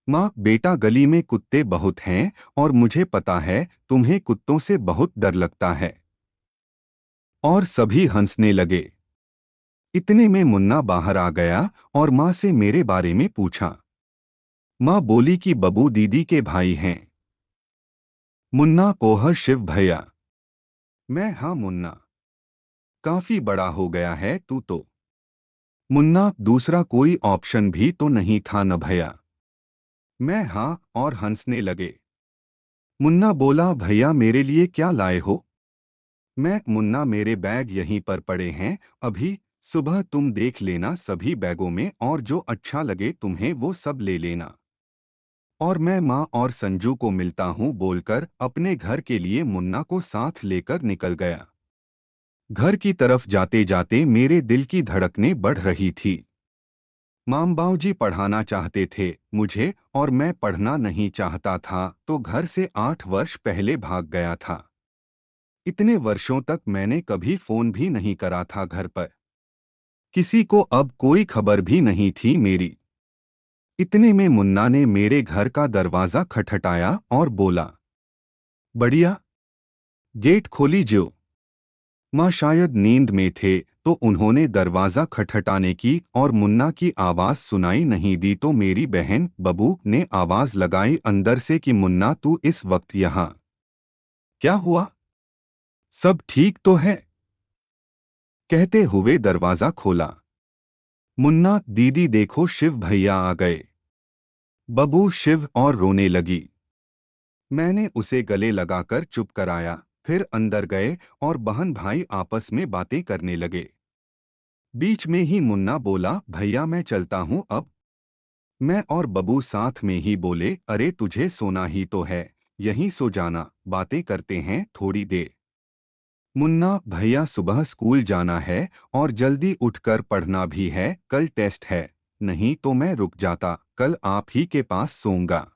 माँ, बेटा गली में कुत्ते बहुत हैं और मुझे पता है तुम्हें कुत्तों से बहुत डर लगता है। और सभी हंसने लगे। इतने में मुन्ना बाहर आ गया और माँ से मेरे बारे में पूछा। माँ बोली कि बबू दीदी के भाई हैं। मुन्ना कोह शिव भैया। मैं, हाँ मुन्ना, काफी बड़ा हो गया है तू तो। मुन्ना, दूसरा कोई ऑप्शन भी तो नहीं था न भैया। मैं, हाँ, और हंसने लगे। मुन्ना बोला, भैया मेरे लिए क्या लाए हो? मैं, मुन्ना मेरे बैग यहीं पर पड़े हैं, अभी सुबह तुम देख लेना सभी बैगों में और जो अच्छा लगे तुम्हें वो सब ले लेना। और मैं माँ और संजू को मिलता हूँ बोलकर अपने घर के लिए मुन्ना को साथ लेकर निकल गया। घर की तरफ जाते जाते मेरे दिल की धड़कनें बढ़ रही थी। मामबाऊ जी पढ़ाना चाहते थे मुझे और मैं पढ़ना नहीं चाहता था तो घर से 8 वर्ष पहले भाग गया था। इतने वर्षों तक मैंने कभी फोन भी नहीं करा था घर पर। किसी को अब कोई खबर भी नहीं थी मेरी। इतने में मुन्ना ने मेरे घर का दरवाजा खटखटाया और बोला, बढ़िया, गेट खोली जो। माँ शायद नींद में थे तो उन्होंने दरवाजा खटखटाने की और मुन्ना की आवाज सुनाई नहीं दी तो मेरी बहन बबू ने आवाज लगाई अंदर से कि मुन्ना तू इस वक्त यहाँ। क्या हुआ? सब ठीक तो है? कहते हुए दरवाजा खोला। मुन्ना, दीदी देखो शिव भैया आ गए। बबू शिव और रोने लगी। मैंने उसे गले लगाकर चुप कराया, फिर अंदर गए और बहन भाई आपस में बातें करने लगे। बीच में ही मुन्ना बोला, भैया मैं चलता हूं अब। मैं और बबू साथ में ही बोले, अरे तुझे सोना ही तो है, यहीं सो जाना, बातें करते हैं थोड़ी देर। मुन्ना, भैया सुबह स्कूल जाना है और जल्दी उठकर पढ़ना भी है, कल टेस्ट है। नहीं तो मैं रुक जाता, कल आप ही के पास सोऊंगा।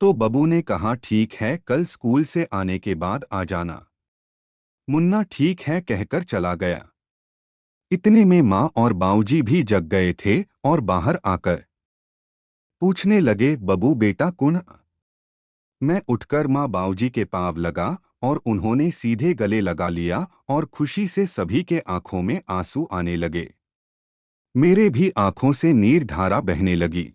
तो बबू ने कहा ठीक है कल स्कूल से आने के बाद आ जाना। मुन्ना ठीक है कहकर चला गया। इतने में माँ और बाऊजी भी जग गए थे और बाहर आकर पूछने लगे, बबू बेटा कौन? मैं उठकर माँ बाऊजी के पाँव लगा और उन्होंने सीधे गले लगा लिया और खुशी से सभी के आंखों में आंसू आने लगे। मेरे भी आंखों से नीर धारा बहने लगी।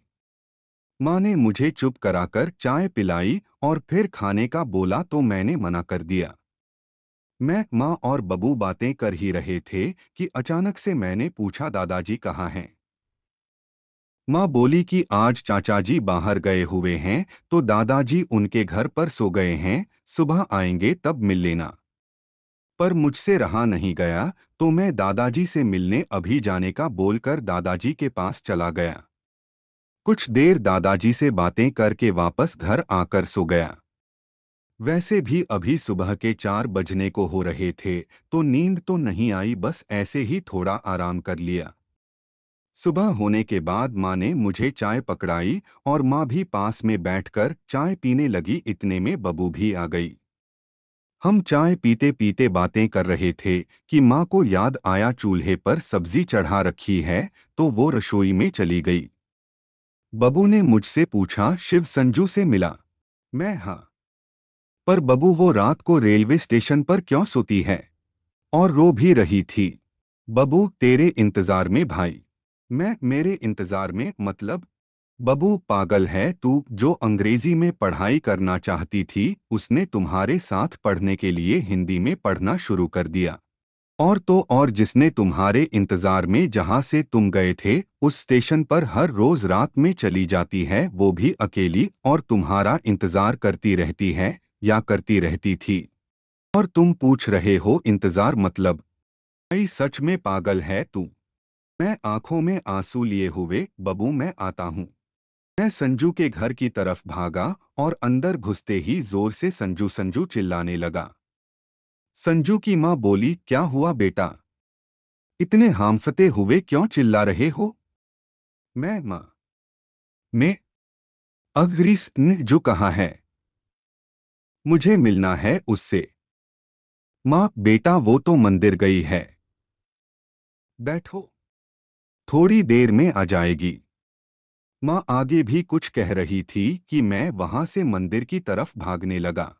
माँ ने मुझे चुप कराकर चाय पिलाई और फिर खाने का बोला तो मैंने मना कर दिया। मैं, माँ और बबू बातें कर ही रहे थे कि अचानक से मैंने पूछा, दादाजी कहाँ हैं? माँ बोली कि आज चाचा जी बाहर गए हुए हैं तो दादाजी उनके घर पर सो गए हैं, सुबह आएंगे तब मिल लेना। पर मुझसे रहा नहीं गया तो मैं दादाजी से मिलने अभी जाने का बोलकर दादाजी के पास चला गया। कुछ देर दादाजी से बातें करके वापस घर आकर सो गया। वैसे भी अभी सुबह के 4 बजने को हो रहे थे तो नींद तो नहीं आई, बस ऐसे ही थोड़ा आराम कर लिया। सुबह होने के बाद माँ ने मुझे चाय पकड़ाई और माँ भी पास में बैठकर चाय पीने लगी। इतने में बबू भी आ गई। हम चाय पीते पीते बातें कर रहे थे कि माँ को याद आया चूल्हे पर सब्जी चढ़ा रखी है तो वो रसोई में चली गई। बबू ने मुझसे पूछा, शिव संजू से मिला? मैं, हाँ। पर बबू वो रात को रेलवे स्टेशन पर क्यों सोती है और रो भी रही थी? बबू, तेरे इंतजार में भाई। मैं, मेरे इंतजार में मतलब? बबू, पागल है तू, जो अंग्रेजी में पढ़ाई करना चाहती थी उसने तुम्हारे साथ पढ़ने के लिए हिंदी में पढ़ना शुरू कर दिया। और तो और जिसने तुम्हारे इंतजार में जहां से तुम गए थे उस स्टेशन पर हर रोज रात में चली जाती है, वो भी अकेली, और तुम्हारा इंतजार करती रहती है या करती रहती थी। और तुम पूछ रहे हो इंतजार मतलब? भाई सच में पागल है तू। मैं आंखों में आंसू लिए हुए, बबू मैं आता हूँ। मैं संजू के घर की तरफ भागा और अंदर घुसते ही जोर से संजू संजू चिल्लाने लगा। संजू की माँ बोली, क्या हुआ बेटा? इतने हांफते हुए क्यों चिल्ला रहे हो? मैं, माँ, मैं, अग्रिस ने जो कहा है मुझे मिलना है उससे। माँ, बेटा वो तो मंदिर गई है। बैठो, थोड़ी देर में आ जाएगी। माँ आगे भी कुछ कह रही थी कि मैं वहां से मंदिर की तरफ भागने लगा।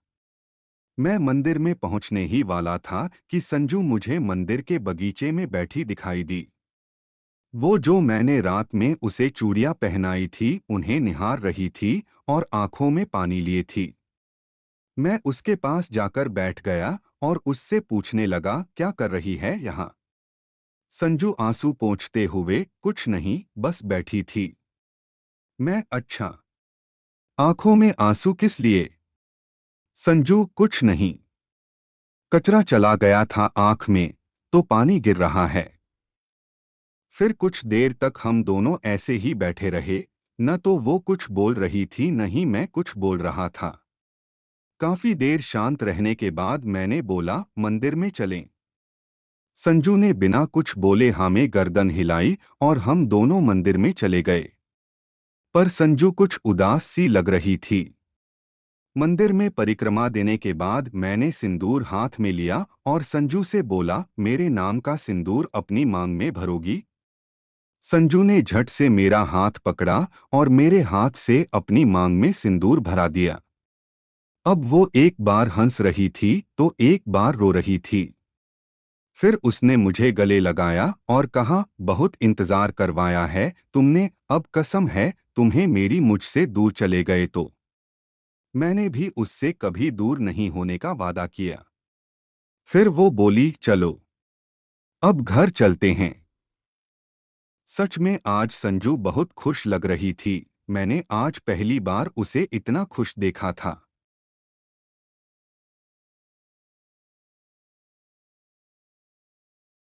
मैं मंदिर में पहुंचने ही वाला था कि संजू मुझे मंदिर के बगीचे में बैठी दिखाई दी। वो जो मैंने रात में उसे चूड़ियां पहनाई थी उन्हें निहार रही थी और आंखों में पानी लिए थी। मैं उसके पास जाकर बैठ गया और उससे पूछने लगा, क्या कर रही है यहाँ? संजू आंसू पोंछते हुए, कुछ नहीं, बस बैठी थी। मैं, अच्छा। आंखों में आंसू किस लिए? संजू, कुछ नहीं। कचरा चला गया था आंख में, तो पानी गिर रहा है। फिर कुछ देर तक हम दोनों ऐसे ही बैठे रहे। न तो वो कुछ बोल रही थी न ही मैं कुछ बोल रहा था। काफी देर शांत रहने के बाद मैंने बोला, मंदिर में चलें। संजू ने बिना कुछ बोले हमें गर्दन हिलाई और हम दोनों मंदिर में चले गए। पर संजू कुछ उदास सी लग रही थी। मंदिर में परिक्रमा देने के बाद मैंने सिंदूर हाथ में लिया और संजू से बोला, मेरे नाम का सिंदूर अपनी मांग में भरोगी? संजू ने झट से मेरा हाथ पकड़ा और मेरे हाथ से अपनी मांग में सिंदूर भरा दिया। अब वो एक बार हंस रही थी तो एक बार रो रही थी। फिर उसने मुझे गले लगाया और कहा, बहुत इंतजार करवाया है तुमने, अब कसम है तुम्हें मेरी मुझसे दूर चले गए तो। मैंने भी उससे कभी दूर नहीं होने का वादा किया। फिर वो बोली, चलो अब घर चलते हैं। सच में आज संजू बहुत खुश लग रही थी। मैंने आज पहली बार उसे इतना खुश देखा था।